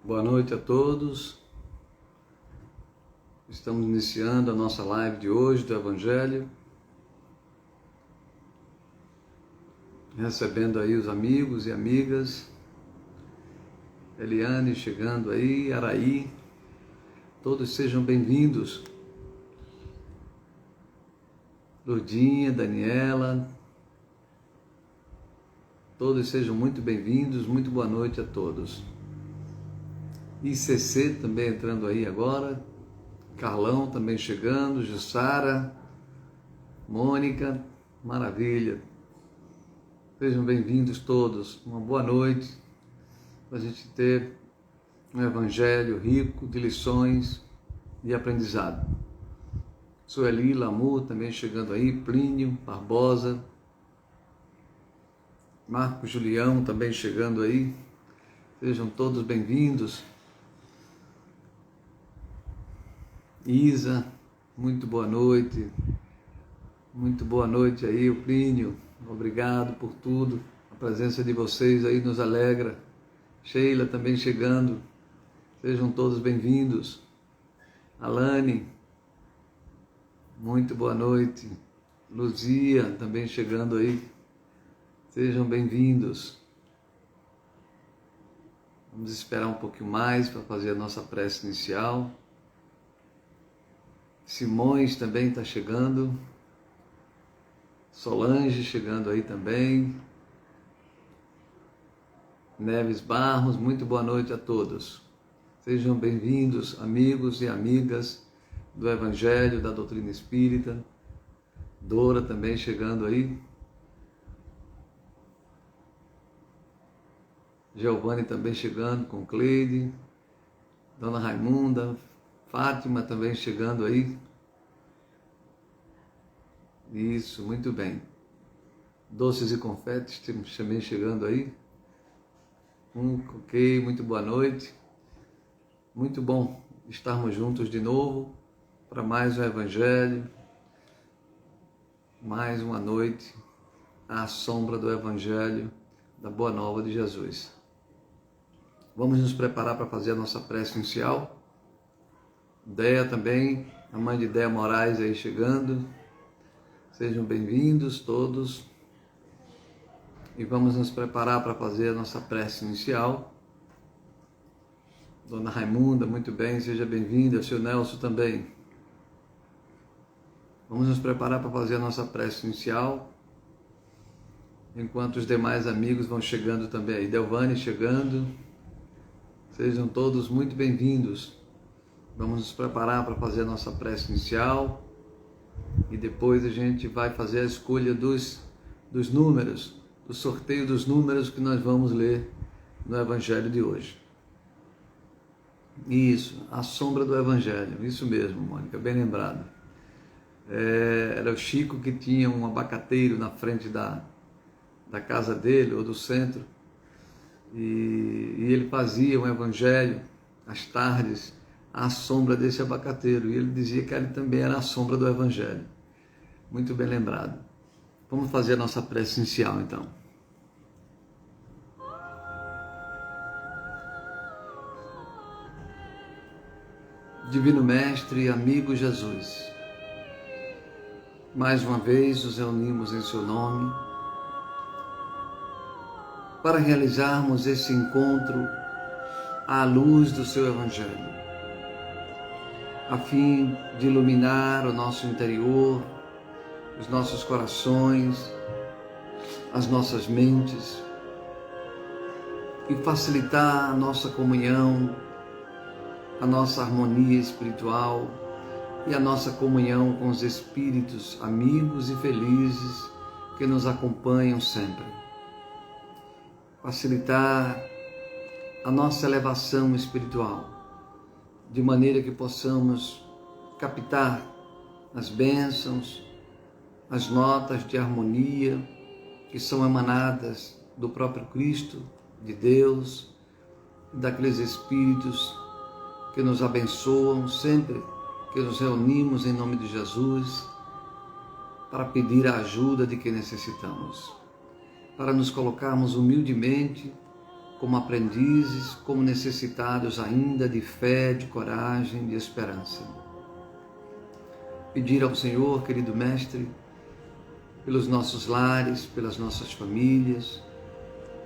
Boa noite a todos. Estamos iniciando a nossa live de hoje do Evangelho. Recebendo aí os amigos e amigas. Eliane chegando aí, Araí. Todos sejam bem-vindos. Lourdinha, Daniela. Todos sejam muito bem-vindos. Muito boa noite a todos. ICC também entrando aí agora. Carlão também chegando. Jussara. Mônica. Maravilha. Sejam bem-vindos todos. Uma boa noite. Para a gente ter um evangelho rico de lições e aprendizado. Sueli, Lamu também chegando aí. Plínio, Barbosa. Marco Julião também chegando aí. Sejam todos bem-vindos. Isa, muito boa noite. Muito boa noite aí, o Plínio. Obrigado por tudo. A presença de vocês aí nos alegra. Sheila também chegando. Sejam todos bem-vindos. Alane, muito boa noite. Luzia também chegando aí. Sejam bem-vindos. Vamos esperar um pouquinho mais para fazer a nossa prece inicial. Simões também está chegando. Solange chegando aí também. Neves Barros, muito boa noite a todos. Sejam bem-vindos, amigos e amigas do Evangelho, da Doutrina Espírita. Dora também chegando aí. Giovanni também chegando com Cleide. Dona Raimunda. Fátima também chegando aí. Isso, muito bem. Doces e confetes também chegando aí. Ok, muito boa noite. Muito bom estarmos juntos de novo para mais um Evangelho. Mais uma noite à sombra do Evangelho da Boa Nova de Jesus. Vamos nos preparar para fazer a nossa prece inicial. Deia também, a mãe de Deia Moraes aí chegando. Sejam bem-vindos todos. E vamos nos preparar para fazer a nossa prece inicial. Dona Raimunda, muito bem, seja bem-vinda. O seu Nelson também. Vamos nos preparar para fazer a nossa prece inicial. Enquanto os demais amigos vão chegando também aí. Delvane chegando. Sejam todos muito bem-vindos. Vamos nos preparar para fazer a nossa prece inicial e depois a gente vai fazer a escolha dos números, do sorteio dos números que nós vamos ler no Evangelho de hoje. Isso, a sombra do Evangelho, isso mesmo, Mônica, bem lembrado. Era o Chico que tinha um abacateiro na frente da casa dele ou do centro e ele fazia um Evangelho às tardes à sombra desse abacateiro, e ele dizia que ele também era a sombra do Evangelho. Muito bem lembrado. Vamos fazer a nossa prece inicial, então. Divino Mestre, amigo Jesus, mais uma vez nos reunimos em seu nome para realizarmos esse encontro à luz do seu Evangelho, a fim de iluminar o nosso interior, os nossos corações, as nossas mentes e facilitar a nossa comunhão, a nossa harmonia espiritual e a nossa comunhão com os espíritos amigos e felizes que nos acompanham sempre. Facilitar a nossa elevação espiritual, de maneira que possamos captar as bênçãos, as notas de harmonia que são emanadas do próprio Cristo, de Deus, daqueles Espíritos que nos abençoam sempre que nos reunimos em nome de Jesus para pedir a ajuda de quem necessitamos, para nos colocarmos humildemente como aprendizes, como necessitados ainda de fé, de coragem, de esperança. Pedir ao Senhor, querido Mestre, pelos nossos lares, pelas nossas famílias,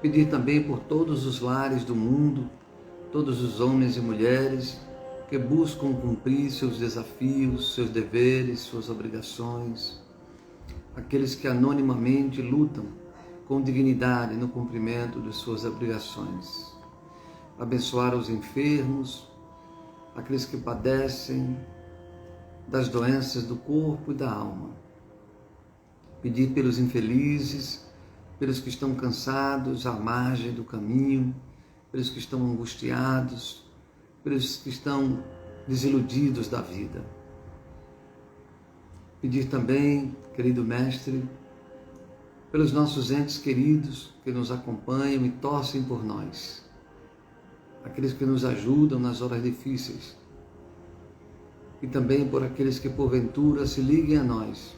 pedir também por todos os lares do mundo, todos os homens e mulheres que buscam cumprir seus desafios, seus deveres, suas obrigações, aqueles que anonimamente lutam com dignidade no cumprimento de suas obrigações. Abençoar os enfermos, aqueles que padecem das doenças do corpo e da alma. Pedir pelos infelizes, pelos que estão cansados à margem do caminho, pelos que estão angustiados, pelos que estão desiludidos da vida. Pedir também, querido Mestre, pelos nossos entes queridos que nos acompanham e torcem por nós, aqueles que nos ajudam nas horas difíceis, e também por aqueles que porventura se liguem a nós,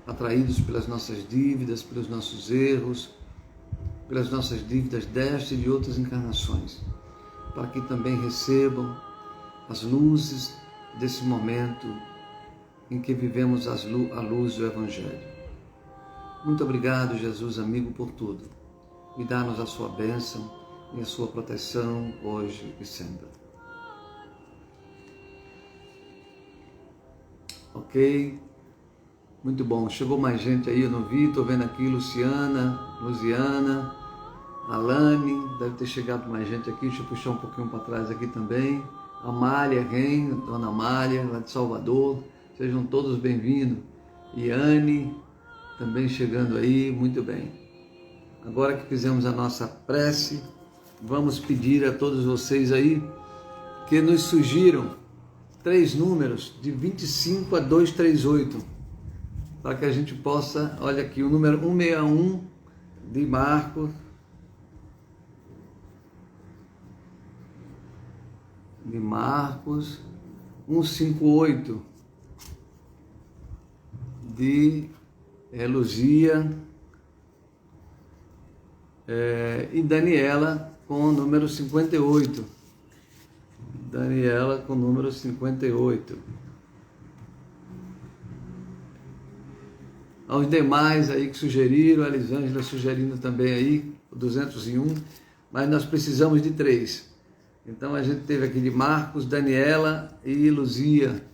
atraídos pelas nossas dívidas, pelos nossos erros, pelas nossas dívidas desta e de outras encarnações, para que também recebam as luzes desse momento em que vivemos a luz do Evangelho. Muito obrigado, Jesus amigo, por tudo. E dá-nos a sua bênção e a sua proteção hoje e sempre. Ok? Muito bom. Chegou mais gente aí, eu não vi. Estou vendo aqui Luciana, Alane, deve ter chegado mais gente aqui. Deixa eu puxar um pouquinho para trás aqui também. Amália Ren, Dona Amália, lá de Salvador. Sejam todos bem-vindos. Iane, também chegando aí, muito bem. Agora que fizemos a nossa prece, vamos pedir a todos vocês aí que nos sugiram 3 números de 25 a 238, para que a gente possa, olha aqui, o número 161 de Marcos, de Marcos, 158 de Luzia e Daniela com o número 58. Daniela com o número 58. Aos demais aí que sugeriram, a Elisângela sugerindo também aí, o 201, mas nós precisamos de 3. Então a gente teve aqui de Marcos, Daniela e Luzia.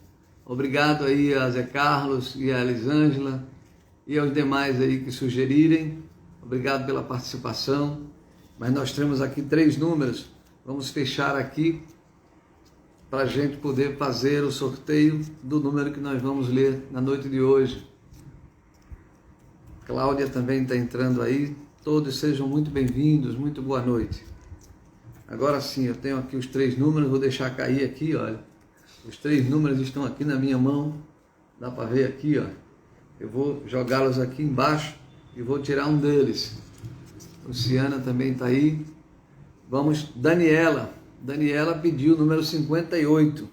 Obrigado aí a Zé Carlos e a Elisângela e aos demais aí que sugerirem. Obrigado pela participação. Mas nós temos aqui 3 números. Vamos fechar aqui para a gente poder fazer o sorteio do número que nós vamos ler na noite de hoje. Cláudia também está entrando aí. Todos sejam muito bem-vindos, muito boa noite. Agora sim, eu tenho aqui os 3 números, vou deixar cair aqui, olha. Os 3 números estão aqui na minha mão, dá para ver aqui, ó. Eu vou jogá-los aqui embaixo e vou tirar um deles. Luciana também está aí. Vamos, Daniela. Daniela pediu o número 58.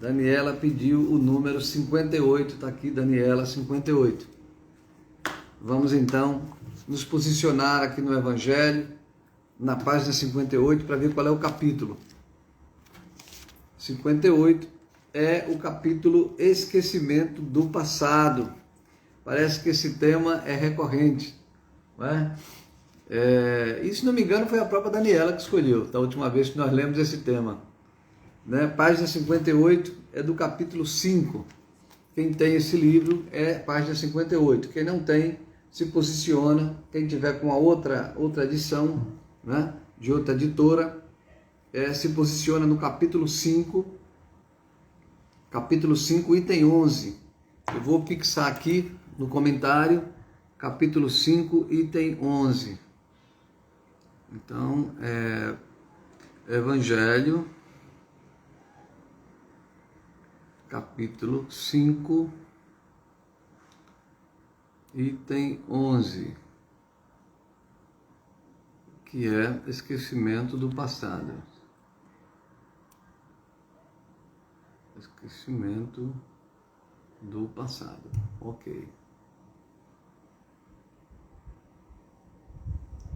Daniela pediu o número 58, está aqui, Daniela 58. Vamos então nos posicionar aqui no Evangelho, na página 58, para ver qual é o capítulo. 58 é o capítulo Esquecimento do Passado. Parece que esse tema é recorrente, não é? E se não me engano foi a própria Daniela que escolheu, da última vez que nós lemos esse tema, né? Página 58 é do capítulo 5. Quem tem esse livro é página 58. Quem não tem, se posiciona. Quem tiver com a outra edição, né, de outra editora, se posiciona no capítulo 5, item 11. Eu vou fixar aqui no comentário, capítulo 5, item 11. Então, Evangelho, capítulo 5, item 11, que é esquecimento do passado. Esquecimento do passado. Ok.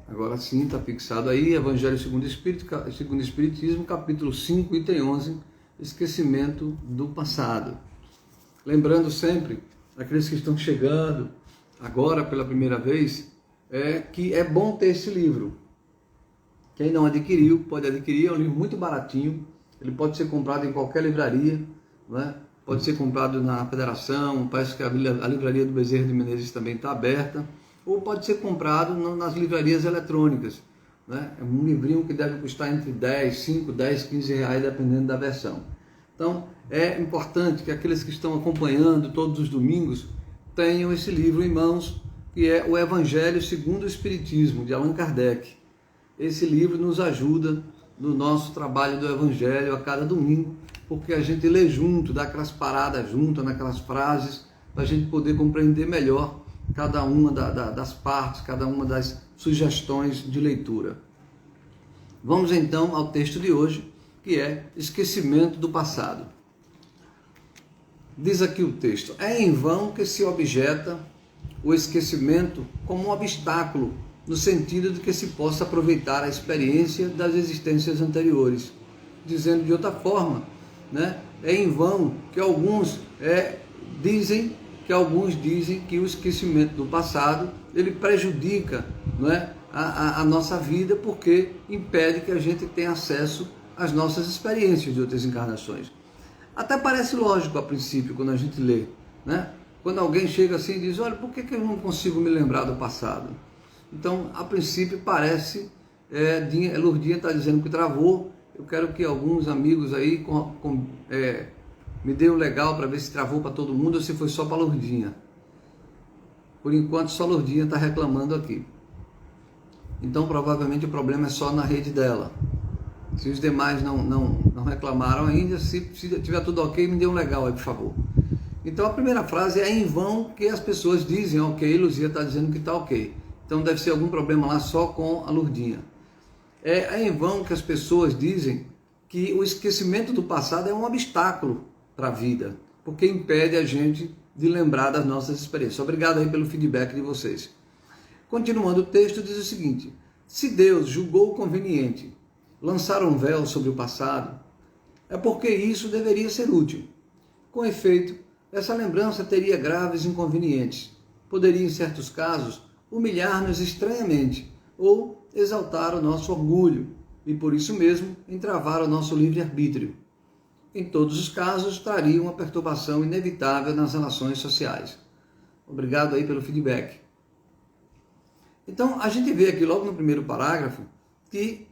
Agora sim, está fixado aí, Evangelho segundo o Espiritismo, capítulo 5, item 11, esquecimento do passado. Lembrando sempre, aqueles que estão chegando agora pela primeira vez, que é bom ter esse livro. Quem não adquiriu, pode adquirir, é um livro muito baratinho, ele pode ser comprado em qualquer livraria, né? Pode ser comprado na Federação, parece que a livraria do Bezerra de Menezes também está aberta, ou pode ser comprado nas livrarias eletrônicas, né? É um livrinho que deve custar entre 5, 10, 15 reais, dependendo da versão. Então, é importante que aqueles que estão acompanhando todos os domingos tenham esse livro em mãos, que é o Evangelho segundo o Espiritismo, de Allan Kardec. Esse livro nos ajuda no nosso trabalho do Evangelho a cada domingo, porque a gente lê junto, dá aquelas paradas junto, naquelas frases, para a gente poder compreender melhor cada uma das partes, cada uma das sugestões de leitura. Vamos então ao texto de hoje, que é esquecimento do passado. Diz aqui o texto: é em vão que se objeta o esquecimento como um obstáculo, no sentido de que se possa aproveitar a experiência das existências anteriores. Dizendo de outra forma, né? É em vão que alguns dizem que o esquecimento do passado ele prejudica, né, a nossa vida, porque impede que a gente tenha acesso às nossas experiências de outras encarnações. Até parece lógico a princípio quando a gente lê, né? Quando alguém chega assim e diz: olha, por que eu não consigo me lembrar do passado? Então, a princípio parece, Lourdinha está dizendo que travou. Eu quero que alguns amigos aí me dêem um legal para ver se travou para todo mundo ou se foi só para Lourdinha. Por enquanto, só Lourdinha está reclamando aqui. Então, provavelmente o problema é só na rede dela. Se os demais não reclamaram ainda, se tiver tudo ok, me dê um legal aí, por favor. Então, a primeira frase é em vão que as pessoas dizem ok, Luzia está dizendo que está ok. Então, deve ser algum problema lá só com a Lourdinha. É em vão que as pessoas dizem que o esquecimento do passado é um obstáculo para a vida, porque impede a gente de lembrar das nossas experiências. Obrigado aí pelo feedback de vocês. Continuando o texto, diz o seguinte: se Deus julgou conveniente lançar um véu sobre o passado, é porque isso deveria ser útil. Com efeito, essa lembrança teria graves inconvenientes. Poderia, em certos casos, humilhar-nos estranhamente ou exaltar o nosso orgulho e, por isso mesmo, entravar o nosso livre-arbítrio. Em todos os casos, traria uma perturbação inevitável nas relações sociais. Obrigado aí pelo feedback. Então, a gente vê aqui logo no primeiro parágrafo que,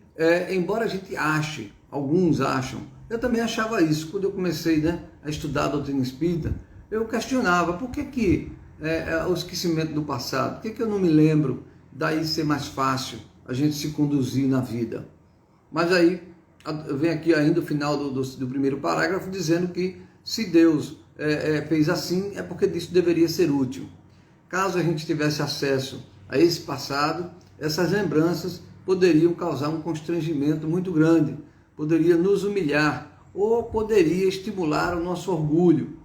embora a gente ache, alguns acham, eu também achava isso, quando eu comecei a estudar a doutrina espírita, eu questionava por que o esquecimento do passado, por que eu não me lembro, daí ser mais fácil a gente se conduzir na vida. Mas aí vem aqui ainda o final do primeiro parágrafo dizendo que se Deus fez assim é porque isso deveria ser útil. Caso a gente tivesse acesso a esse passado, essas lembranças poderiam causar um constrangimento muito grande, poderia nos humilhar ou poderia estimular o nosso orgulho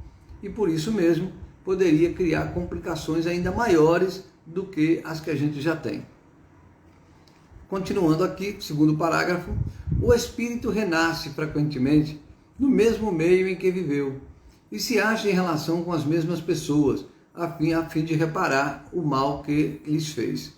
e por isso mesmo poderia criar complicações ainda maiores do que as que a gente já tem. Continuando aqui, segundo parágrafo, o espírito renasce frequentemente no mesmo meio em que viveu e se acha em relação com as mesmas pessoas, a fim de reparar o mal que lhes fez.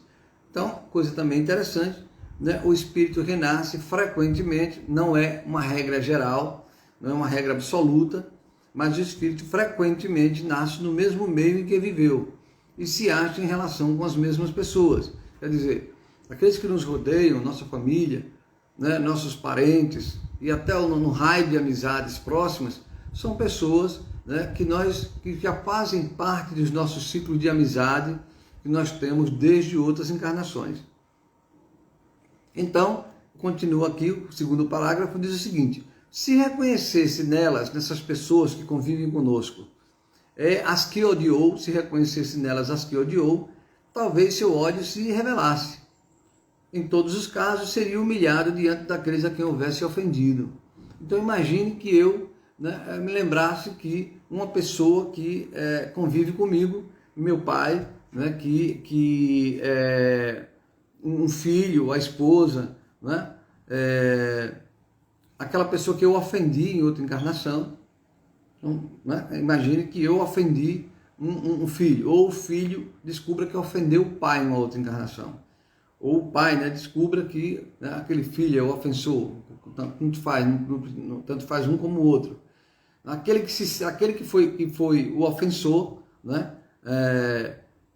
Então, coisa também interessante, né? O espírito renasce frequentemente, não é uma regra geral, não é uma regra absoluta, mas o espírito frequentemente nasce no mesmo meio em que viveu e se acha em relação com as mesmas pessoas. Quer dizer, aqueles que nos rodeiam, nossa família, né, nossos parentes e até no raio de amizades próximas, são pessoas, né, que já fazem parte dos nossos ciclos de amizade que nós temos desde outras encarnações. Então, continua aqui, o segundo parágrafo diz o seguinte: se reconhecesse nessas pessoas que convivem conosco, as que odiou, se reconhecesse nelas as que odiou, talvez seu ódio se revelasse. Em todos os casos, seria humilhado diante daqueles a quem houvesse ofendido. Então, imagine que eu me lembrasse que uma pessoa que convive comigo, meu pai, que um filho, a esposa, né? Aquela pessoa que eu ofendi em outra encarnação. Então, né? Imagine que eu ofendi um filho, ou o filho descubra que ofendeu o pai em uma outra encarnação, ou o pai, né, descubra que, né, aquele filho é o ofensor. Tanto faz um como o outro. Aquele que foi o ofensor, né,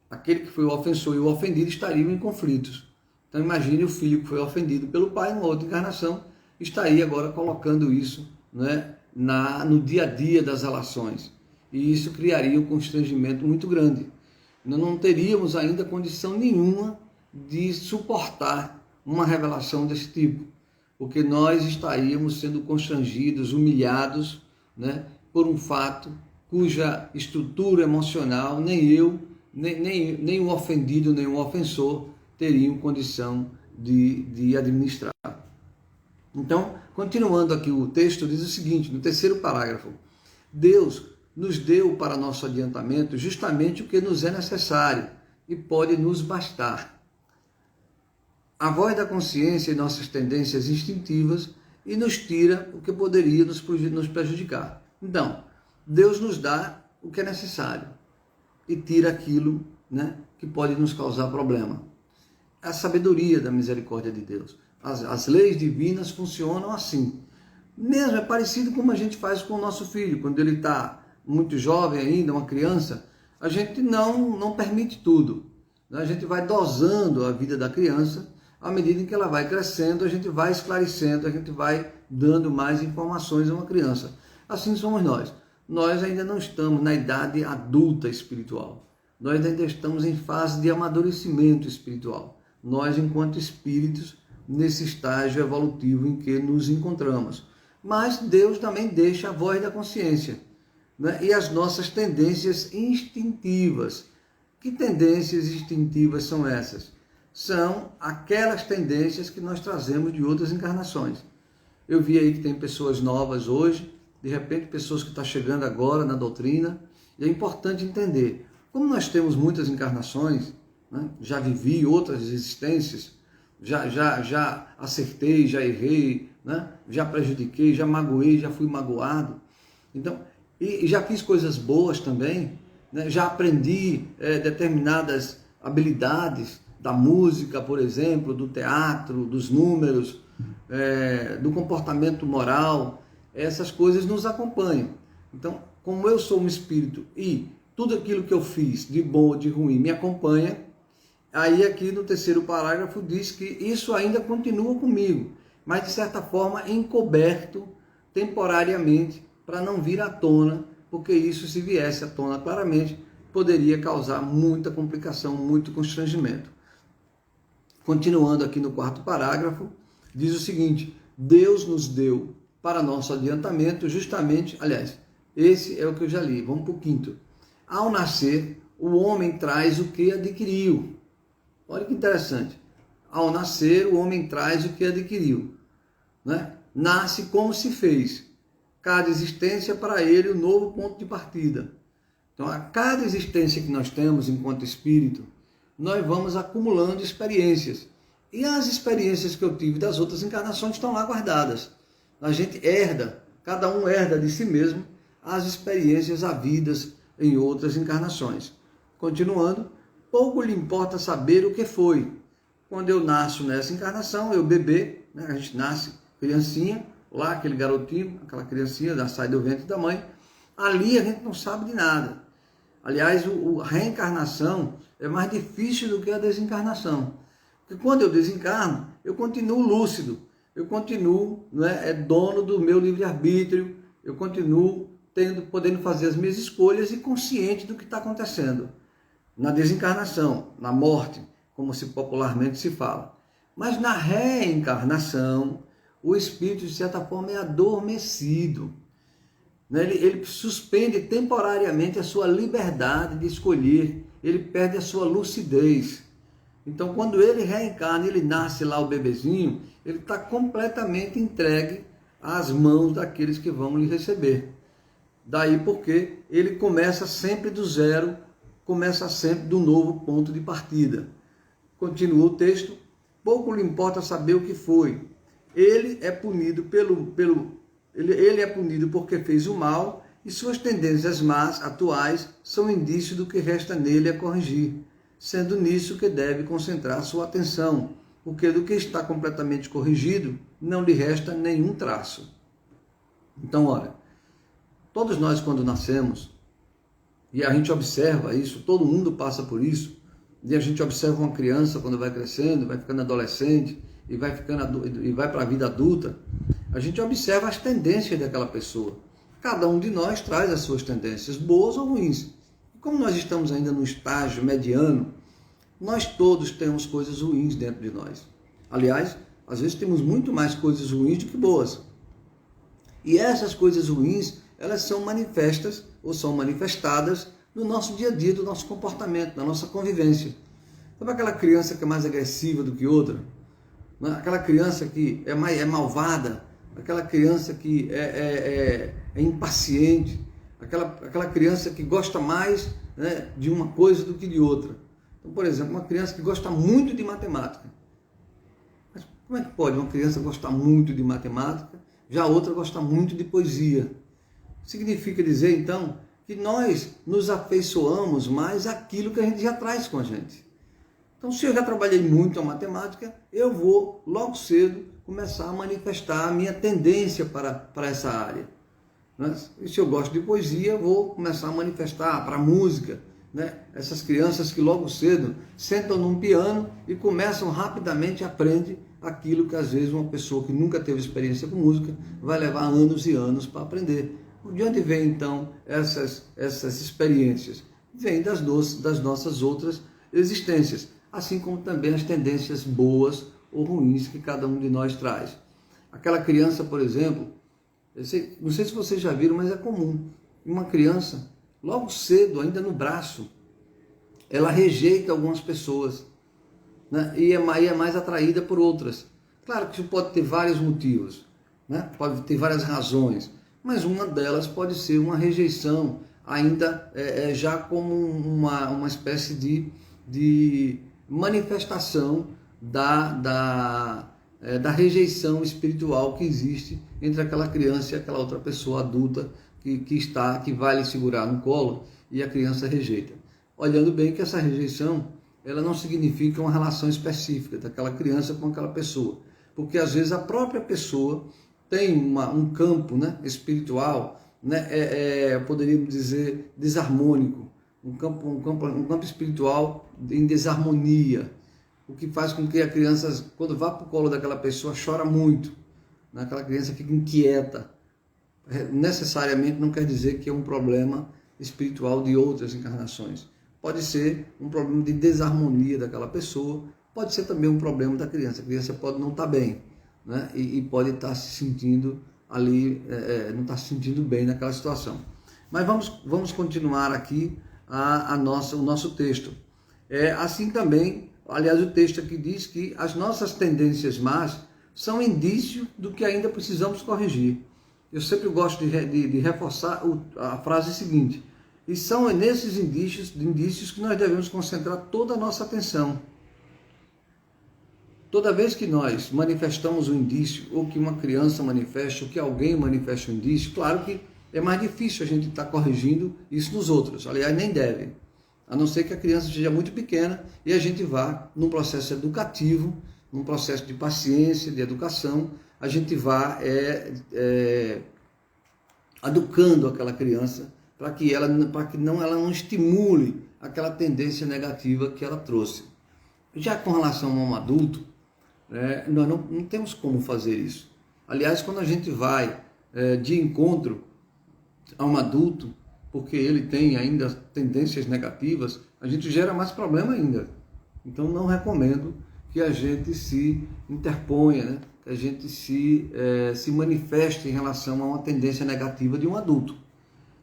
aquele que foi o ofensor e o ofendido estariam em conflitos. Então imagine o filho que foi ofendido pelo pai em uma outra encarnação, estaria agora colocando isso, né, no dia a dia das relações. E isso criaria um constrangimento muito grande. Nós não teríamos ainda condição nenhuma de suportar uma revelação desse tipo, porque nós estaríamos sendo constrangidos, humilhados, né, por um fato cuja estrutura emocional nem eu, nem o ofendido, nem o ofensor teriam condição de administrar. Então, continuando aqui o texto, diz o seguinte, no terceiro parágrafo: Deus nos deu para nosso adiantamento justamente o que nos é necessário e pode nos bastar. A voz da consciência e nossas tendências instintivas e nos tira o que poderia nos prejudicar. Então, Deus nos dá o que é necessário e tira aquilo, né, que pode nos causar problema. A sabedoria da misericórdia de Deus. As leis divinas funcionam assim. Mesmo é parecido como a gente faz com o nosso filho. Quando ele está muito jovem ainda, uma criança, a gente não permite tudo. A gente vai dosando a vida da criança. À medida em que ela vai crescendo, a gente vai esclarecendo, a gente vai dando mais informações a uma criança. Assim somos nós. Nós ainda não estamos na idade adulta espiritual. Nós ainda estamos em fase de amadurecimento espiritual. Nós, enquanto espíritos, nesse estágio evolutivo em que nos encontramos. Mas Deus também deixa a voz da consciência, né? E as nossas tendências instintivas. Que tendências instintivas são essas? São aquelas tendências que nós trazemos de outras encarnações. Eu vi aí que tem pessoas novas hoje, de repente pessoas que estão chegando agora na doutrina, e é importante entender, como nós temos muitas encarnações, né? Já vivi outras existências, já acertei, já errei, né? Já prejudiquei, já magoei, já fui magoado. Então, e já fiz coisas boas também, né? Já aprendi determinadas habilidades da música, por exemplo, do teatro, dos números, do comportamento moral. Essas coisas nos acompanham. Então, como eu sou um espírito e tudo aquilo que eu fiz, de bom ou de ruim, me acompanha, aí aqui no terceiro parágrafo diz que isso ainda continua comigo, mas de certa forma encoberto temporariamente para não vir à tona, porque isso, se viesse à tona claramente, poderia causar muita complicação, muito constrangimento. Continuando aqui no quarto parágrafo, diz o seguinte: Deus nos deu para nosso adiantamento justamente, aliás, esse é o que eu já li, vamos para o quinto. Ao nascer, o homem traz o que adquiriu. Olha que interessante. Ao nascer, o homem traz o que adquiriu, né? Nasce como se fez. Cada existência para ele o novo ponto de partida. Então, a cada existência que nós temos enquanto espírito, nós vamos acumulando experiências. E as experiências que eu tive das outras encarnações estão lá guardadas. A gente herda, cada um herda de si mesmo as experiências havidas em outras encarnações. Continuando, pouco lhe importa saber o que foi. Quando eu nasço nessa encarnação, eu bebê, né? A gente nasce criancinha, lá aquele garotinho, aquela criancinha sai do ventre da mãe, ali a gente não sabe de nada. Aliás, a reencarnação é mais difícil do que a desencarnação. Porque quando eu desencarno, eu continuo lúcido, eu continuo, né, dono do meu livre-arbítrio, eu continuo podendo fazer as minhas escolhas e consciente do que está acontecendo. Na desencarnação, na morte, como se popularmente se fala. Mas na reencarnação, o espírito, de certa forma, é adormecido. Ele suspende temporariamente a sua liberdade de escolher, ele perde a sua lucidez. Então, quando ele reencarna, ele nasce lá o bebezinho, ele está completamente entregue às mãos daqueles que vão lhe receber. Daí porque ele começa sempre do zero, começa sempre do novo ponto de partida. Continua o texto: pouco lhe importa saber o que foi. Ele é punido ele é punido porque fez o mal, e suas tendências más atuais são indício do que resta nele a corrigir, sendo nisso que deve concentrar sua atenção, porque do que está completamente corrigido não lhe resta nenhum traço. Então, olha, todos nós quando nascemos, e a gente observa isso, todo mundo passa por isso, e a gente observa uma criança quando vai crescendo, vai ficando adolescente, e vai para a vida adulta, a gente observa as tendências daquela pessoa. Cada um de nós traz as suas tendências, boas ou ruins. E como nós estamos ainda no estágio mediano, nós todos temos coisas ruins dentro de nós. Aliás, às vezes temos muito mais coisas ruins do que boas. E essas coisas ruins, elas são manifestas ou são manifestadas no nosso dia a dia, do nosso comportamento, na nossa convivência. Sabe aquela criança que é mais agressiva do que outra? Aquela criança que é malvada, aquela criança que é impaciente, aquela criança que gosta mais, né, de uma coisa do que de outra. Então, por exemplo, uma criança que gosta muito de matemática. Mas como é que pode uma criança gostar muito de matemática, já a outra gostar muito de poesia? Significa dizer, então, que nós nos afeiçoamos mais àquilo que a gente já traz com a gente. Então, se eu já trabalhei muito a matemática, eu vou, logo cedo, começar a manifestar a minha tendência para essa área. Né? E se eu gosto de poesia, eu vou começar a manifestar para a música. Né? Essas crianças que logo cedo sentam num piano e começam rapidamente a aprender aquilo que às vezes uma pessoa que nunca teve experiência com música vai levar anos e anos para aprender. De onde vem então essas experiências? Vem das nossas outras existências, assim como também as tendências boas ou ruins que cada um de nós traz. Aquela criança, por exemplo, não sei se vocês já viram, mas é comum, uma criança, logo cedo, ainda no braço, ela rejeita algumas pessoas, né? E é mais atraída por outras. Claro que isso pode ter vários motivos, né? Pode ter várias razões, mas uma delas pode ser uma rejeição, ainda já como uma espécie de manifestação da rejeição espiritual que existe entre aquela criança e aquela outra pessoa adulta que vai lhe segurar no colo e a criança rejeita. Olhando bem que essa rejeição, ela não significa uma relação específica daquela criança com aquela pessoa, porque às vezes a própria pessoa tem um campo, né, espiritual, né, poderíamos dizer desarmônico, um campo espiritual em desarmonia, o que faz com que a criança, quando vá para o colo daquela pessoa, chora muito, né? Aquela criança fica inquieta. Necessariamente não quer dizer que é um problema espiritual de outras encarnações. Pode ser um problema de desarmonia daquela pessoa, pode ser também um problema da criança. A criança pode não estar bem, né? E pode estar se sentindo ali, não estar se sentindo bem naquela situação. Mas vamos continuar aqui o nosso texto. Assim também, aliás, o texto aqui diz que as nossas tendências más são indício do que ainda precisamos corrigir. Eu sempre gosto de reforçar a frase seguinte: e são nesses indícios que nós devemos concentrar toda a nossa atenção. Toda vez que nós manifestamos um indício, ou que uma criança manifesta, ou que alguém manifesta um indício, claro que é mais difícil a gente estar corrigindo isso nos outros. Aliás, nem deve. A não ser que a criança seja muito pequena e a gente vá num processo educativo, num processo de paciência, de educação, a gente vá educando aquela criança para que ela não estimule aquela tendência negativa que ela trouxe. Já com relação a um adulto, nós não temos como fazer isso. Aliás, quando a gente vai de encontro a um adulto, porque ele tem ainda tendências negativas, a gente gera mais problema ainda. Então não recomendo que a gente se interponha, né? Que a gente se manifeste em relação a uma tendência negativa de um adulto.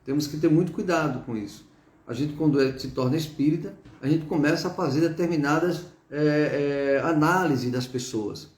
Temos que ter muito cuidado com isso. A gente, quando se torna espírita, a gente começa a fazer determinadas análises das pessoas,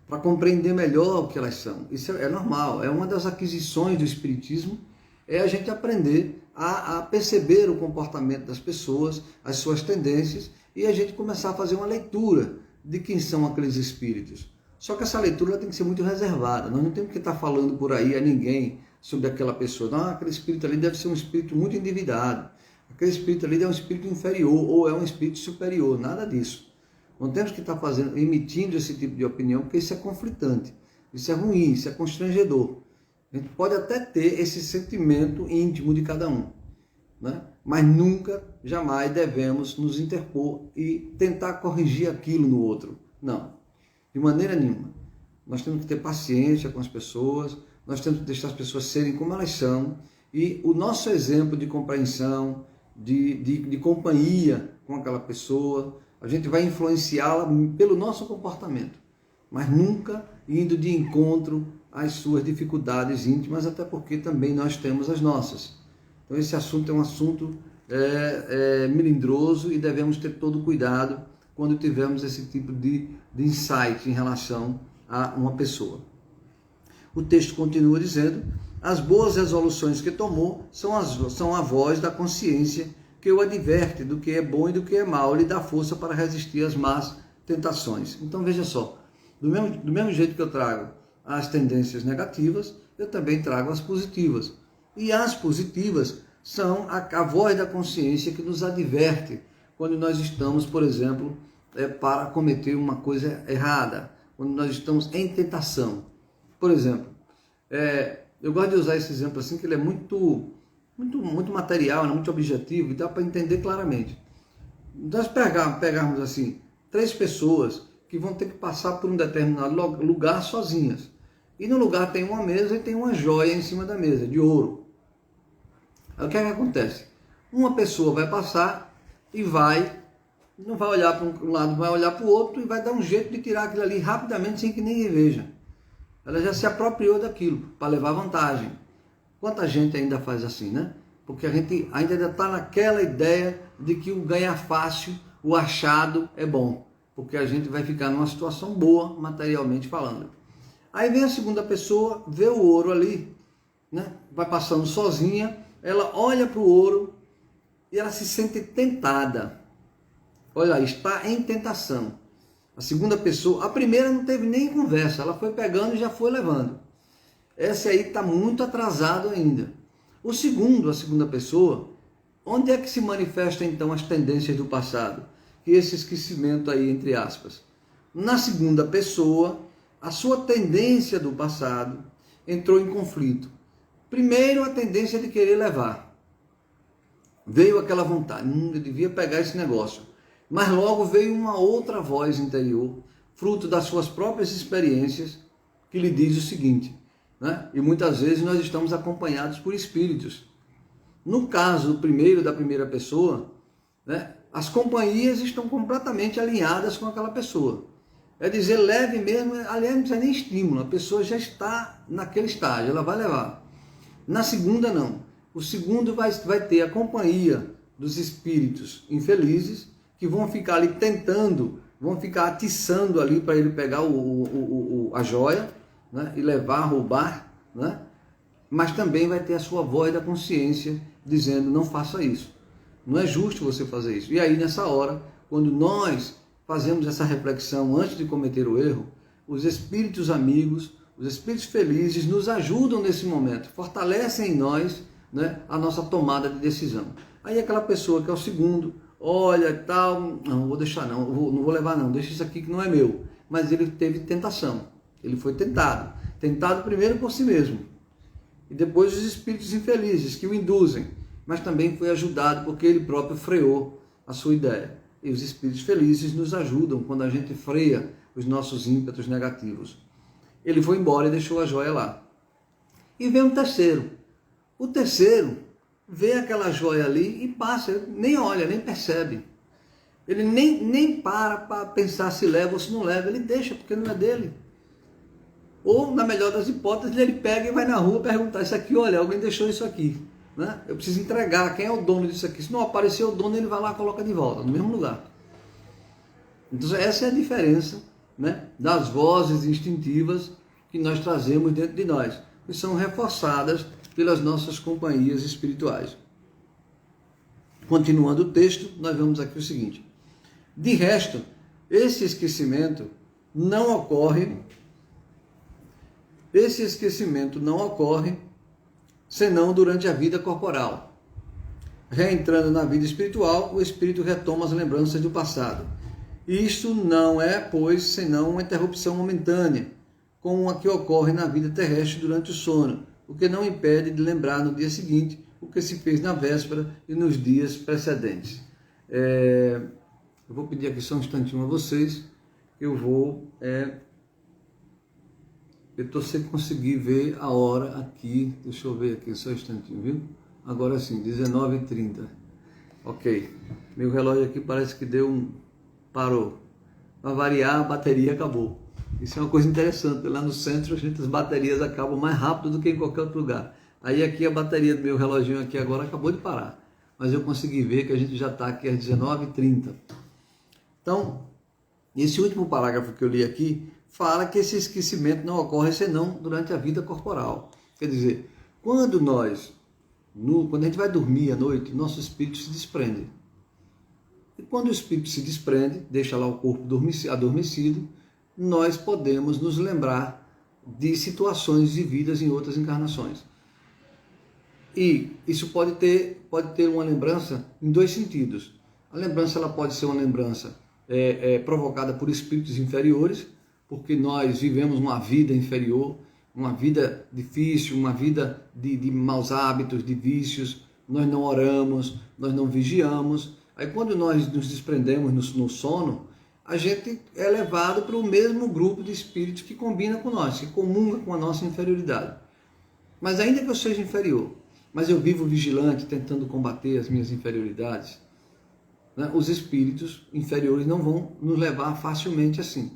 para compreender melhor o que elas são. Isso é normal, é uma das aquisições do espiritismo, a gente aprender a perceber o comportamento das pessoas, as suas tendências, e a gente começar a fazer uma leitura de quem são aqueles espíritos. Só que essa leitura tem que ser muito reservada. Nós não temos que estar falando por aí a ninguém sobre aquela pessoa. Não, aquele espírito ali deve ser um espírito muito endividado. Aquele espírito ali é um espírito inferior ou é um espírito superior. Nada disso. Não temos que estar emitindo esse tipo de opinião, porque isso é conflitante. Isso é ruim, isso é constrangedor. A gente pode até ter esse sentimento íntimo de cada um, né? Mas nunca, jamais devemos nos interpor e tentar corrigir aquilo no outro. Não, de maneira nenhuma. Nós temos que ter paciência com as pessoas, nós temos que deixar as pessoas serem como elas são, e o nosso exemplo de compreensão, de companhia com aquela pessoa, a gente vai influenciá-la pelo nosso comportamento, mas nunca indo de encontro às suas dificuldades íntimas, até porque também nós temos as nossas. Então esse assunto é um assunto melindroso e devemos ter todo cuidado quando tivermos esse tipo de insight em relação a uma pessoa. O texto continua dizendo: as boas resoluções que tomou são a voz da consciência que o adverte do que é bom e do que é mal, lhe dá força para resistir às más tentações. Então veja só, do mesmo jeito que eu trago as tendências negativas, eu também trago as positivas. E as positivas são a voz da consciência que nos adverte quando nós estamos, por exemplo, para cometer uma coisa errada, quando nós estamos em tentação. Por exemplo, eu gosto de usar esse exemplo assim, que ele é muito material, muito objetivo e dá para entender claramente. Nós pegarmos assim, 3 pessoas que vão ter que passar por um determinado lugar sozinhas. E no lugar tem uma mesa e tem uma joia em cima da mesa, de ouro. Aí o que é que acontece? Uma pessoa vai passar e não vai olhar para um lado, vai olhar para o outro e vai dar um jeito de tirar aquilo ali rapidamente sem que ninguém veja. Ela já se apropriou daquilo para levar vantagem. Quanta gente ainda faz assim, né? Porque a gente ainda está naquela ideia de que o ganhar fácil, o achado é bom. Porque a gente vai ficar numa situação boa, materialmente falando. Aí vem a segunda pessoa, vê o ouro ali, né? Vai passando sozinha, ela olha para o ouro e ela se sente tentada. Olha, está em tentação. A segunda pessoa, a primeira não teve nem conversa, ela foi pegando e já foi levando. Essa aí está muito atrasado ainda. A segunda pessoa, onde é que se manifestam então as tendências do passado? E esse esquecimento aí, entre aspas. Na segunda pessoa, a sua tendência do passado entrou em conflito. Primeiro, a tendência de querer levar. Veio aquela vontade, eu devia pegar esse negócio. Mas logo veio uma outra voz interior, fruto das suas próprias experiências, que lhe diz o seguinte, né? E muitas vezes nós estamos acompanhados por espíritos. No caso da primeira pessoa, né, as companhias estão completamente alinhadas com aquela pessoa. É dizer, leve mesmo, aliás, não precisa nem estímulo, a pessoa já está naquele estágio, ela vai levar. Na segunda, não. O segundo vai ter a companhia dos espíritos infelizes, que vão ficar ali tentando, vão ficar atiçando ali para ele pegar a joia, né, e levar, roubar, né? Mas também vai ter a sua voz da consciência dizendo, não faça isso. Não é justo você fazer isso. E aí, nessa hora, quando nós fazemos essa reflexão antes de cometer o erro, os espíritos amigos, os espíritos felizes nos ajudam nesse momento, fortalecem em nós, né, a nossa tomada de decisão. Aí aquela pessoa que é o segundo, olha e tal, não vou deixar não vou levar não, deixa isso aqui que não é meu. Mas ele teve tentação, ele foi tentado primeiro por si mesmo, e depois os espíritos infelizes que o induzem, mas também foi ajudado porque ele próprio freou a sua ideia. E os espíritos felizes nos ajudam quando a gente freia os nossos ímpetos negativos. Ele foi embora e deixou a joia lá. E vem um terceiro. O terceiro vê aquela joia ali e passa, ele nem olha, nem percebe. Ele nem para pensar se leva ou se não leva, ele deixa porque não é dele. Ou, na melhor das hipóteses, ele pega e vai na rua perguntar, isso aqui, olha, alguém deixou isso aqui, né? Eu preciso entregar, quem é o dono disso aqui? Se não aparecer o dono, ele vai lá e coloca de volta, no mesmo lugar. Então, essa é a diferença, né, das vozes instintivas que nós trazemos dentro de nós, que são reforçadas pelas nossas companhias espirituais. Continuando o texto, nós vemos aqui o seguinte: de resto, esse esquecimento não ocorre senão durante a vida corporal. Reentrando na vida espiritual, o espírito retoma as lembranças do passado. Isto não é, pois, senão uma interrupção momentânea, como a que ocorre na vida terrestre durante o sono, o que não impede de lembrar no dia seguinte o que se fez na véspera e nos dias precedentes. Eu vou pedir aqui só um instantinho a vocês, eu estou sem conseguir ver a hora aqui, deixa eu ver aqui só um instantinho, viu? Agora sim, 19h30. Ok, meu relógio aqui parece que parou. Para variar, a bateria acabou. Isso é uma coisa interessante, lá no centro as baterias acabam mais rápido do que em qualquer outro lugar. Aí aqui a bateria do meu reloginho aqui agora acabou de parar, mas eu consegui ver que a gente já está aqui às 19h30. Então, esse último parágrafo que eu li aqui fala que esse esquecimento não ocorre senão durante a vida corporal. Quer dizer, quando a gente vai dormir à noite, nosso espírito se desprende. E quando o espírito se desprende, deixa lá o corpo adormecido, nós podemos nos lembrar de situações vividas em outras encarnações. E isso pode ter uma lembrança em dois sentidos. A lembrança ela pode ser uma lembrança provocada por espíritos inferiores, porque nós vivemos uma vida inferior, uma vida difícil, uma vida de maus hábitos, de vícios, nós não oramos, nós não vigiamos. Aí quando nós nos desprendemos no sono, a gente é levado para o mesmo grupo de espíritos que combina com nós, que comunga com a nossa inferioridade. Mas ainda que eu seja inferior, mas eu vivo vigilante, tentando combater as minhas inferioridades, né? Os espíritos inferiores não vão nos levar facilmente assim.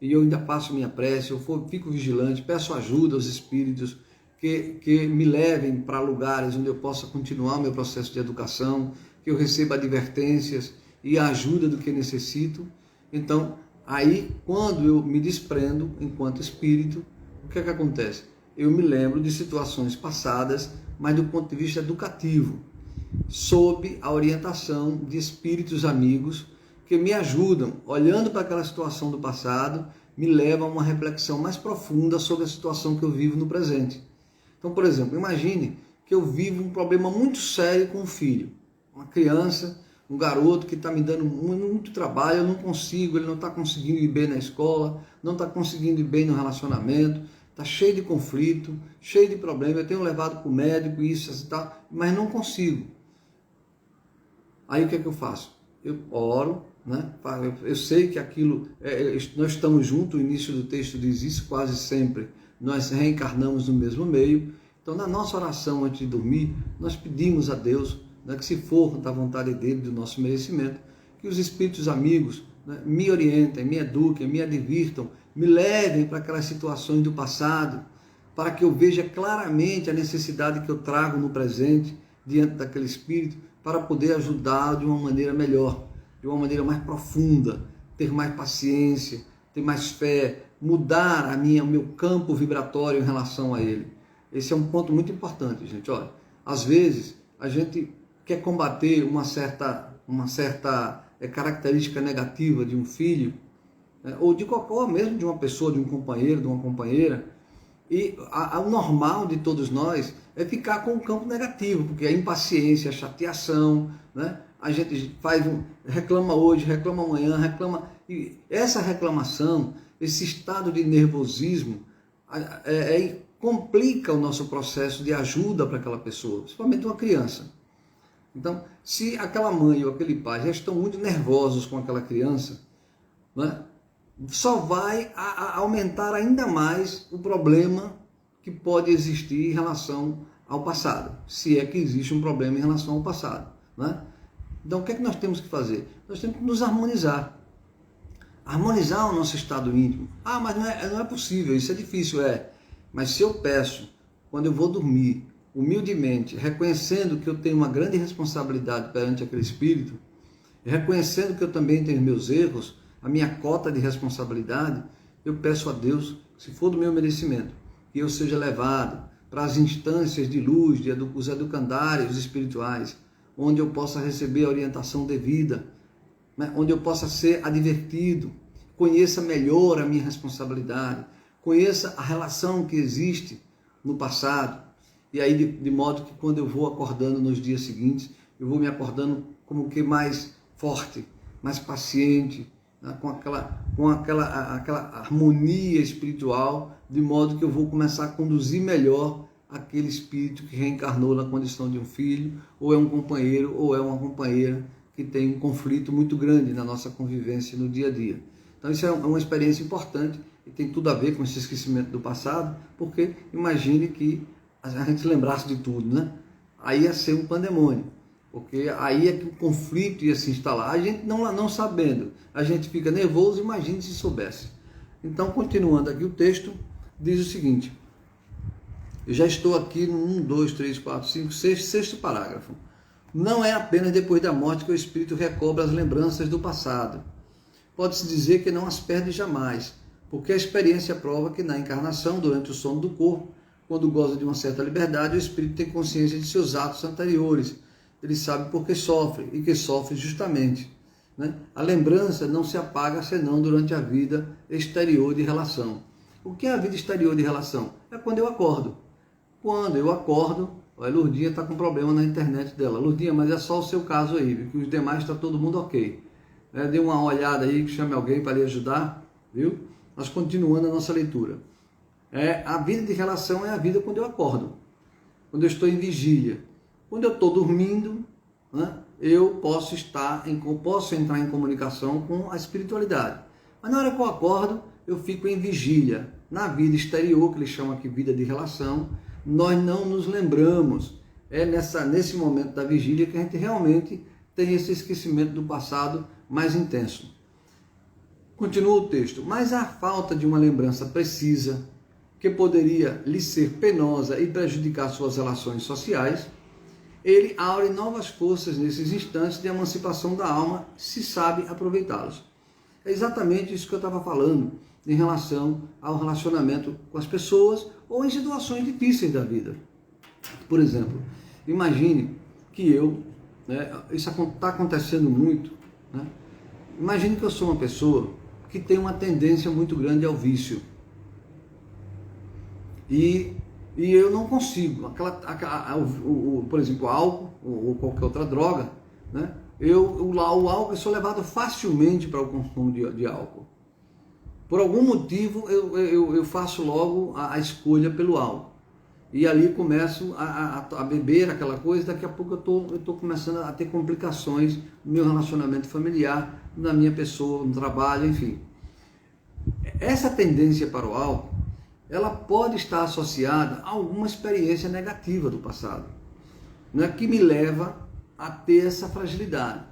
E eu ainda faço minha prece, fico vigilante, peço ajuda aos espíritos que me levem para lugares onde eu possa continuar o meu processo de educação, que eu receba advertências e a ajuda do que necessito. Então, aí, quando eu me desprendo enquanto espírito, o que é que acontece? Eu me lembro de situações passadas, mas do ponto de vista educativo, sob a orientação de espíritos amigos que me ajudam, olhando para aquela situação do passado, me levam a uma reflexão mais profunda sobre a situação que eu vivo no presente. Então, por exemplo, imagine que eu vivo um problema muito sério com um filho, uma criança, um garoto que está me dando muito trabalho, eu não consigo, ele não está conseguindo ir bem na escola, não está conseguindo ir bem no relacionamento, está cheio de conflito, cheio de problema, eu tenho levado para o médico, isso e tal, mas não consigo. Aí o que é que eu faço? Eu oro, né? Eu sei que aquilo, nós estamos juntos, o início do texto diz isso, quase sempre nós reencarnamos no mesmo meio. Então na nossa oração antes de dormir, nós pedimos a Deus, né, que se for da vontade dele, do nosso merecimento, que os espíritos amigos, né, me orientem, me eduquem, me advirtam, me levem para aquelas situações do passado, para que eu veja claramente a necessidade que eu trago no presente, diante daquele espírito, para poder ajudá-lo de uma maneira melhor, de uma maneira mais profunda, ter mais paciência, ter mais fé, mudar o meu campo vibratório em relação a ele. Esse é um ponto muito importante, gente. Olha, às vezes a gente quer combater uma certa característica negativa de um filho, né, ou de qualquer, mesmo de uma pessoa, de um companheiro, de uma companheira, e o normal de todos nós é ficar com o campo negativo, porque a impaciência, a chateação, né? A gente reclama hoje, reclama amanhã, e essa reclamação, esse estado de nervosismo complica o nosso processo de ajuda para aquela pessoa, principalmente uma criança. Então, se aquela mãe ou aquele pai já estão muito nervosos com aquela criança, né, só vai aumentar ainda mais o problema que pode existir em relação ao passado, se é que existe um problema em relação ao passado, né? Então, o que é que nós temos que fazer? Nós temos que nos harmonizar. Harmonizar o nosso estado íntimo. Ah, mas não é possível, isso é difícil, Mas se eu peço, quando eu vou dormir, humildemente, reconhecendo que eu tenho uma grande responsabilidade perante aquele espírito, reconhecendo que eu também tenho meus erros, a minha cota de responsabilidade, eu peço a Deus, se for do meu merecimento, que eu seja levado para as instâncias de luz, os educandários espirituais, onde eu possa receber a orientação devida, né? Onde eu possa ser advertido, conheça melhor a minha responsabilidade, conheça a relação que existe no passado, e aí de modo que quando eu vou acordando nos dias seguintes, eu vou me acordando como que mais forte, mais paciente, né? com aquela harmonia espiritual, de modo que eu vou começar a conduzir melhor aquele espírito que reencarnou na condição de um filho, ou é um companheiro, ou é uma companheira que tem um conflito muito grande na nossa convivência no dia a dia. Então isso é uma experiência importante e tem tudo a ver com esse esquecimento do passado, porque imagine que a gente lembrasse de tudo, né? Aí ia ser um pandemônio, porque aí é que o conflito ia se instalar. A gente não sabendo, a gente fica nervoso, imagine se soubesse. Então, continuando aqui o texto, diz o seguinte, eu já estou aqui no 1, 2, 3, 4, 5, 6, sexto parágrafo. Não é apenas depois da morte que o espírito recobra as lembranças do passado. Pode-se dizer que não as perde jamais, porque a experiência prova que na encarnação, durante o sono do corpo, quando goza de uma certa liberdade, o espírito tem consciência de seus atos anteriores. Ele sabe por que sofre, e que sofre justamente, né? A lembrança não se apaga senão durante a vida exterior de relação. O que é a vida exterior de relação? É quando eu acordo. Quando eu acordo, a Lourdinha está com problema na internet dela. Lourdinha, mas é só o seu caso aí, porque os demais está todo mundo ok. Dê uma olhada aí, que chame alguém para lhe ajudar, viu? Nós continuando a nossa leitura. A vida de relação é a vida quando eu acordo, quando eu estou em vigília. Quando eu estou dormindo, né, eu posso entrar em comunicação com a espiritualidade. Mas na hora que eu acordo, eu fico em vigília. Na vida exterior, que eles chamam aqui vida de relação, nós não nos lembramos. É nesse momento da vigília que a gente realmente tem esse esquecimento do passado mais intenso. Continua o texto. Mas a falta de uma lembrança precisa, que poderia lhe ser penosa e prejudicar suas relações sociais, ele abre novas forças nesses instantes de emancipação da alma, se sabe aproveitá-los. É exatamente isso que eu estava falando em relação ao relacionamento com as pessoas ou em situações difíceis da vida. Por exemplo, imagine que isso está acontecendo muito, né? Imagine que eu sou uma pessoa que tem uma tendência muito grande ao vício. E eu não consigo, por exemplo, álcool ou qualquer outra droga, né? O álcool, eu sou levado facilmente para o consumo de álcool. Por algum motivo, eu faço logo a escolha pelo álcool. E ali começo a beber aquela coisa, daqui a pouco eu estou começando a ter complicações no meu relacionamento familiar, na minha pessoa, no trabalho, enfim. Essa tendência para o álcool, ela pode estar associada a alguma experiência negativa do passado, né, que me leva a ter essa fragilidade,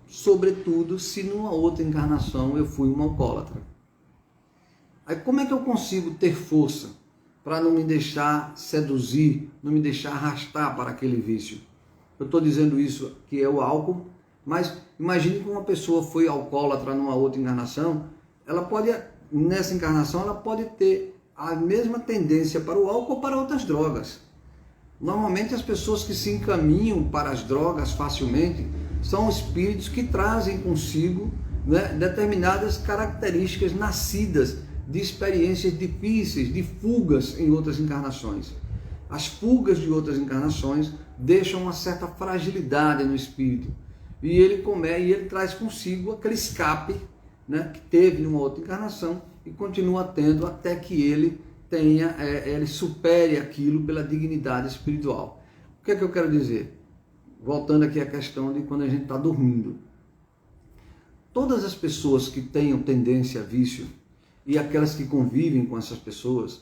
sobretudo se numa outra encarnação eu fui um alcoólatra. Aí como é que eu consigo ter força para não me deixar seduzir, não me deixar arrastar para aquele vício? Eu estou dizendo isso que é o álcool, mas imagine que uma pessoa foi alcoólatra numa outra encarnação, nessa encarnação ela pode ter a mesma tendência para o álcool ou para outras drogas. Normalmente as pessoas que se encaminham para as drogas facilmente são espíritos que trazem consigo, né, determinadas características nascidas de experiências difíceis, de fugas em outras encarnações. As fugas de outras encarnações deixam uma certa fragilidade no espírito e ele traz consigo aquele escape, né, que teve numa outra encarnação e continua tendo até que ele supere aquilo pela dignidade espiritual. O que é que eu quero dizer? Voltando aqui à questão de quando a gente está dormindo. Todas as pessoas que tenham tendência a vício e aquelas que convivem com essas pessoas,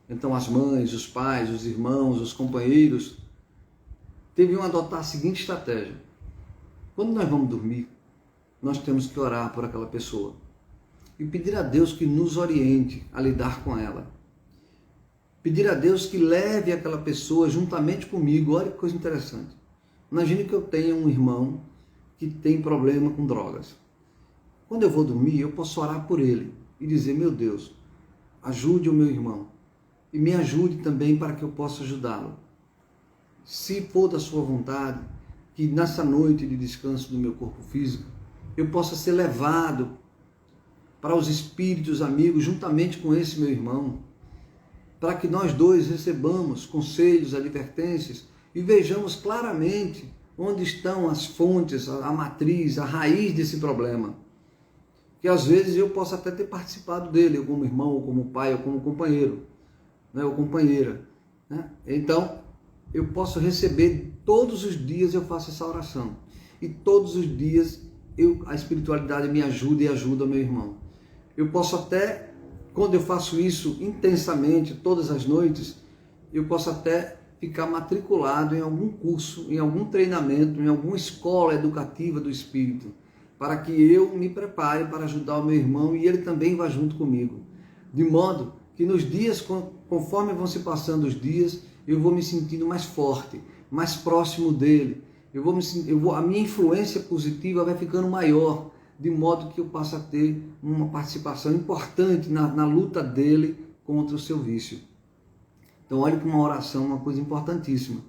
então as mães, os pais, os irmãos, os companheiros, deviam adotar a seguinte estratégia. Quando nós vamos dormir, nós temos que orar por aquela pessoa e pedir a Deus que nos oriente a lidar com ela. Pedir a Deus que leve aquela pessoa juntamente comigo. Olha que coisa interessante. Imagine que eu tenha um irmão que tem problema com drogas. Quando eu vou dormir, eu posso orar por ele e dizer, meu Deus, ajude o meu irmão e me ajude também para que eu possa ajudá-lo. Se for da sua vontade, que nessa noite de descanso do meu corpo físico, eu possa ser levado para os espíritos amigos, juntamente com esse meu irmão, para que nós dois recebamos conselhos, advertências e vejamos claramente onde estão as fontes, a matriz, a raiz desse problema. Que às vezes eu posso até ter participado dele, ou como irmão, ou como pai, ou como companheiro, né, ou companheira. Né? Então, eu posso receber, todos os dias eu faço essa oração. E todos os dias a espiritualidade me ajuda e ajuda o meu irmão. Eu posso até, quando eu faço isso intensamente, todas as noites, eu posso até ficar matriculado em algum curso, em algum treinamento, em alguma escola educativa do Espírito, para que eu me prepare para ajudar o meu irmão e ele também vá junto comigo. De modo que nos dias, conforme vão se passando os dias, eu vou me sentindo mais forte, mais próximo dele. A minha influência positiva vai ficando maior, de modo que eu passo a ter uma participação importante na luta dele contra o seu vício. Então, olhe para uma oração, uma coisa importantíssima.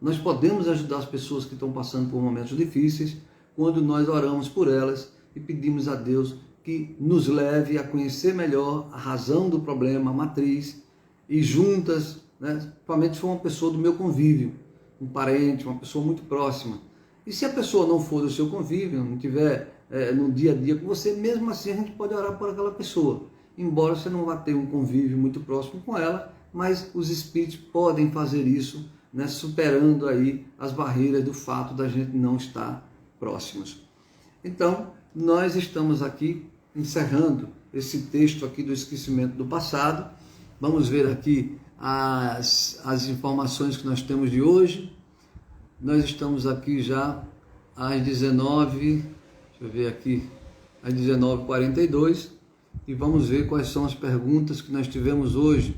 Nós podemos ajudar as pessoas que estão passando por momentos difíceis quando nós oramos por elas e pedimos a Deus que nos leve a conhecer melhor a razão do problema, a matriz, e juntas, né, principalmente se for uma pessoa do meu convívio, um parente, uma pessoa muito próxima. E se a pessoa não for do seu convívio, não estiver no dia a dia com você, mesmo assim a gente pode orar por aquela pessoa, embora você não vá ter um convívio muito próximo com ela, mas os espíritos podem fazer isso, né, superando aí as barreiras do fato da gente não estar próximos. Então, nós estamos aqui encerrando esse texto aqui do esquecimento do passado. Vamos ver aqui as informações que nós temos de hoje. Nós estamos aqui já às 19h, deixa eu ver aqui, às 19h42, e vamos ver quais são as perguntas que nós tivemos hoje.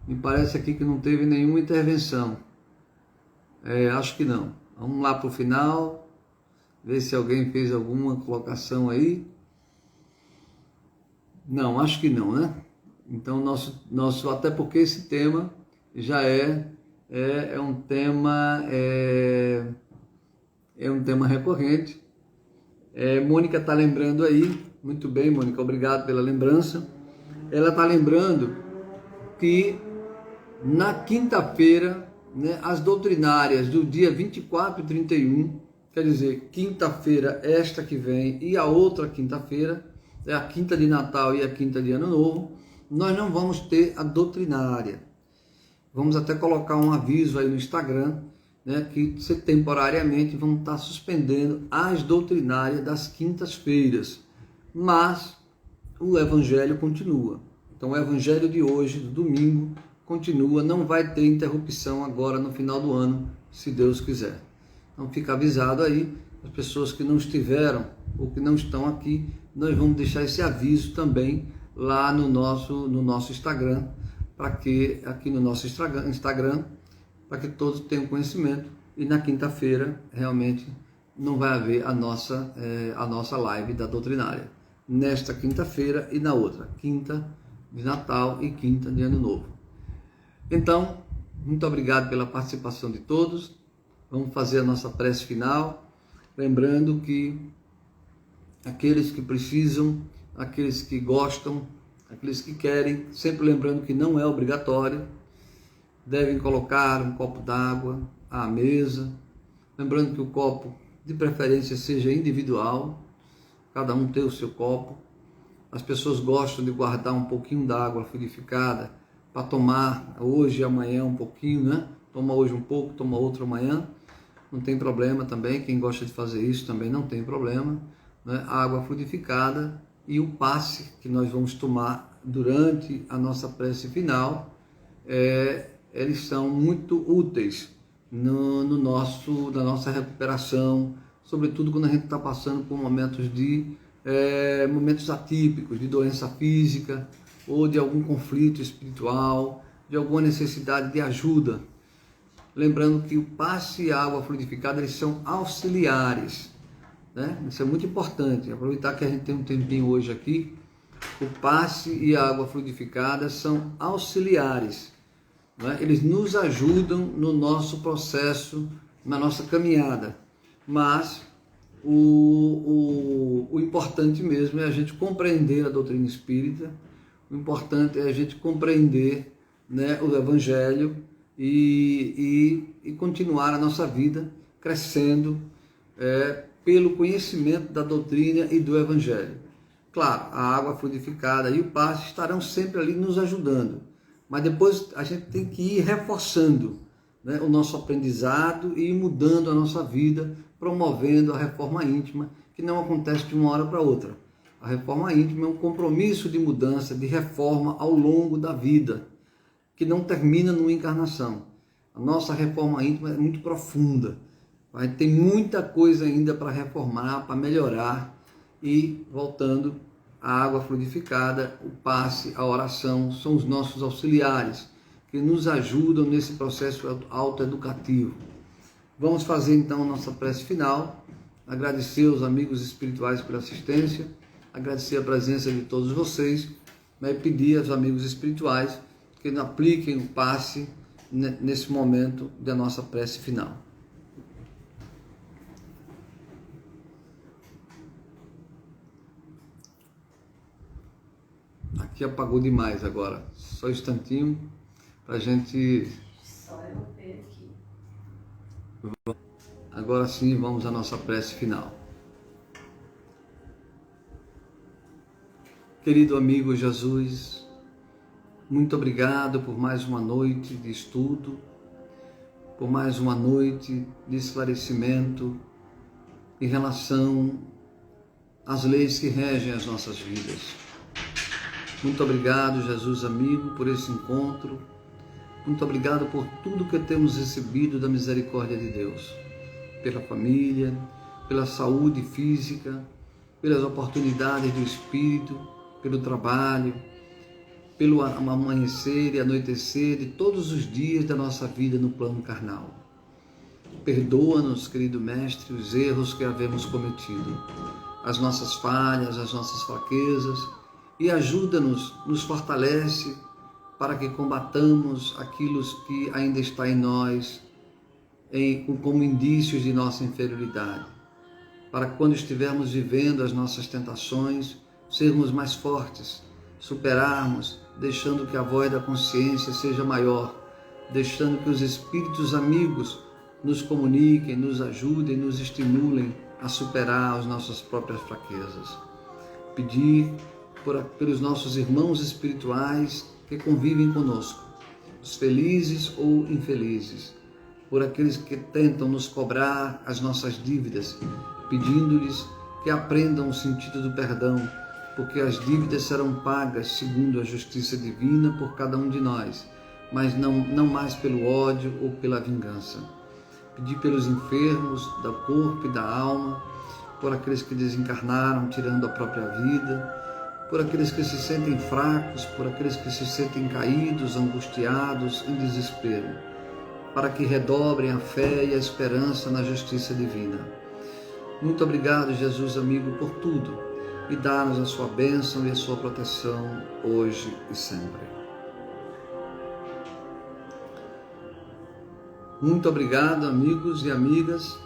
Me parece aqui que não teve nenhuma intervenção. Acho que não. Vamos lá para o final, ver se alguém fez alguma colocação aí. Não, acho que não, né? Então, até porque esse tema já é um tema recorrente. Mônica está lembrando aí, muito bem, Mônica, obrigado pela lembrança. Ela está lembrando que na quinta-feira, né, as doutrinárias do dia 24 e 31, quer dizer, quinta-feira esta que vem e a outra quinta-feira, é a quinta de Natal e a quinta de Ano Novo, nós não vamos ter a doutrinária. Vamos até colocar um aviso aí no Instagram, né, que temporariamente vamos estar suspendendo as doutrinárias das quintas-feiras, mas o Evangelho continua. Então o Evangelho de hoje, do domingo, continua, não vai ter interrupção agora no final do ano, se Deus quiser. Então fica avisado aí, as pessoas que não estiveram ou que não estão aqui, nós vamos deixar esse aviso também lá no nosso Instagram, para que aqui no nosso Instagram, para que todos tenham conhecimento, e na quinta-feira realmente não vai haver a nossa live da doutrinária, nesta quinta-feira e na outra, quinta de Natal e quinta de Ano Novo. Então, muito obrigado pela participação de todos. Vamos fazer a nossa prece final, lembrando que aqueles que precisam, aqueles que gostam, aqueles que querem, sempre lembrando que não é obrigatório, devem colocar um copo d'água à mesa, lembrando que o copo de preferência seja individual, cada um tem o seu copo. As pessoas gostam de guardar um pouquinho d'água fluidificada para tomar hoje e amanhã um pouquinho, né? Toma hoje um pouco, toma outro amanhã, não tem problema também. Quem gosta de fazer isso também não tem problema, né? A água fluidificada e o passe que nós vamos tomar durante a nossa prece final, eles são muito úteis na nossa recuperação, sobretudo quando a gente está passando por momentos atípicos, de doença física, ou de algum conflito espiritual, de alguma necessidade de ajuda. Lembrando que o passe e a água fluidificada, eles são auxiliares, né? Isso é muito importante. Aproveitar que a gente tem um tempinho hoje aqui, o passe e a água fluidificada são auxiliares, né? Eles nos ajudam no nosso processo, na nossa caminhada, mas o importante mesmo é a gente compreender a doutrina espírita, o importante é a gente compreender, né, o Evangelho e continuar a nossa vida crescendo pelo conhecimento da doutrina e do Evangelho. Claro, a água fluidificada e o passe estarão sempre ali nos ajudando, mas depois a gente tem que ir reforçando, né, o nosso aprendizado e ir mudando a nossa vida, promovendo a reforma íntima, que não acontece de uma hora para outra. A reforma íntima é um compromisso de mudança, de reforma ao longo da vida, que não termina numa encarnação. A nossa reforma íntima é muito profunda. Tem muita coisa ainda para reformar, para melhorar. E, voltando, a água fluidificada, o passe, a oração, são os nossos auxiliares, que nos ajudam nesse processo autoeducativo. Vamos fazer então a nossa prece final, agradecer aos amigos espirituais pela assistência, agradecer a presença de todos vocês, e pedir aos amigos espirituais que apliquem o passe nesse momento da nossa prece final. Aqui apagou demais agora, só um instantinho para a gente... Só eu ver aqui. Agora sim, vamos à nossa prece final. Querido amigo Jesus, muito obrigado por mais uma noite de estudo, por mais uma noite de esclarecimento em relação às leis que regem as nossas vidas. Muito obrigado, Jesus amigo, por esse encontro. Muito obrigado por tudo que temos recebido da misericórdia de Deus. Pela família, pela saúde física, pelas oportunidades do Espírito, pelo trabalho, pelo amanhecer e anoitecer de todos os dias da nossa vida no plano carnal. Perdoa-nos, querido Mestre, os erros que havemos cometido, as nossas falhas, as nossas fraquezas, e ajuda-nos, nos fortalece para que combatamos aquilo que ainda está em nós, como indícios de nossa inferioridade, para que quando estivermos vivendo as nossas tentações, sermos mais fortes, superarmos, deixando que a voz da consciência seja maior, deixando que os espíritos amigos nos comuniquem, nos ajudem, nos estimulem a superar as nossas próprias fraquezas. Pedir pelos nossos irmãos espirituais que convivem conosco, os felizes ou infelizes, por aqueles que tentam nos cobrar as nossas dívidas, pedindo-lhes que aprendam o sentido do perdão, porque as dívidas serão pagas segundo a justiça divina por cada um de nós, mas não mais pelo ódio ou pela vingança. Pedir pelos enfermos do corpo e da alma, por aqueles que desencarnaram tirando a própria vida, por aqueles que se sentem fracos, por aqueles que se sentem caídos, angustiados, em desespero, para que redobrem a fé e a esperança na justiça divina. Muito obrigado, Jesus amigo, por tudo, e dá-nos a sua bênção e a sua proteção, hoje e sempre. Muito obrigado, amigos e amigas.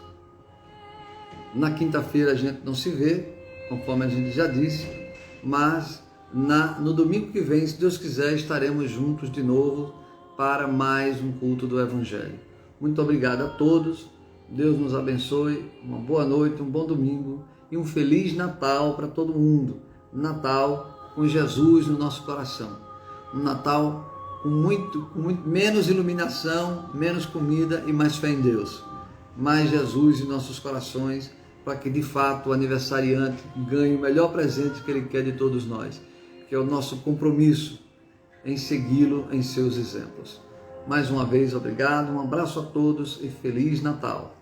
Na quinta-feira a gente não se vê, conforme a gente já disse, mas no domingo que vem, se Deus quiser, estaremos juntos de novo para mais um culto do Evangelho. Muito obrigado a todos, Deus nos abençoe, uma boa noite, um bom domingo e um Feliz Natal para todo mundo. Natal com Jesus no nosso coração, um Natal com muito menos iluminação, menos comida e mais fé em Deus, mais Jesus em nossos corações, para que de fato o aniversariante ganhe o melhor presente que Ele quer de todos nós, que é o nosso compromisso em segui-lo em seus exemplos. Mais uma vez, obrigado, um abraço a todos e Feliz Natal!